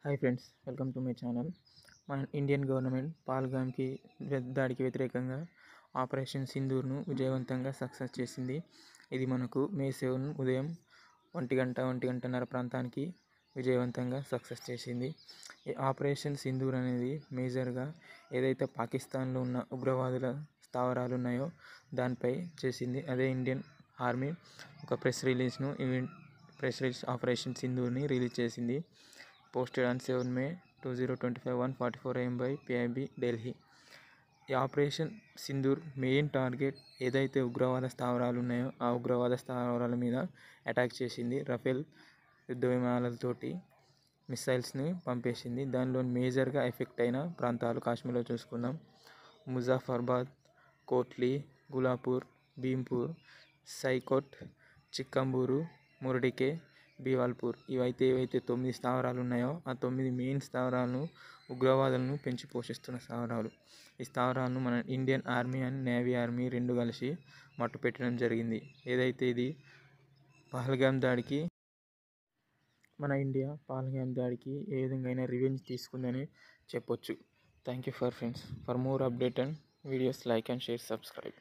Hi friends, welcome to my channel. మన Indian government పహల్గామ్కి దాడికి వ్యతిరేకంగా ఆపరేషన్ సింధూర్ను విజయవంతంగా సక్సెస్ చేసింది. ఇది మనకు మే 7 ఉదయం 1:30 ప్రాంతానికి విజయవంతంగా సక్సెస్ చేసింది. ఈ ఆపరేషన్ సింధూర్ అనేది మేజర్గా ఏదైతే పాకిస్తాన్లో ఉన్న ఉగ్రవాదుల స్థావరాలు ఉన్నాయో దానిపై చేసింది. అదే ఇండియన్ ఆర్మీ ఒక ప్రెస్ రిలీజ్ ఆపరేషన్ సింధూర్ని రిలీజ్ చేసింది. Posted on 7 May 2025 1:44 AM by PIB Delhi. ఈ ఆపరేషన్ సింధూర్ మెయిన్ టార్గెట్ ఏదైతే ఉగ్రవాద స్థావరాలు ఉన్నాయో ఆ ఉగ్రవాద స్థావరాల మీద అటాక్ చేసింది. రఫేల్ యుద్ధ విమానాలతోటి మిసైల్స్ని పంపేసింది. దానిలో మేజర్గా ఎఫెక్ట్ అయిన ప్రాంతాలు కాశ్మీర్లో చూసుకుందాం. ముజాఫర్బాద్, కోట్లీ, గులాపూర్, భీంపూర్, సైకోట్, చిక్కంబూరు, మురడికే, బీవాల్పూర్. ఏవైతే 9 స్థావరాలు ఉన్నాయో ఆ 9 మెయిన్ స్థావరాలను ఉగ్రవాదులను పెంచి పోషిస్తున్న స్థావరాలు. ఈ స్థావరాలను మన Indian army and navy army రెండు కలిసి మట్టు పెట్టడం జరిగింది. ఏదైతే ఇది పహల్గామ్ దాడికి మన ఇండియా పహల్గామ్ దాడికి ఏ విధంగా అయినా రివెంజ్ తీసుకుందని చెప్పొచ్చు. Thank you for friends. For more update and videos, like and share, subscribe.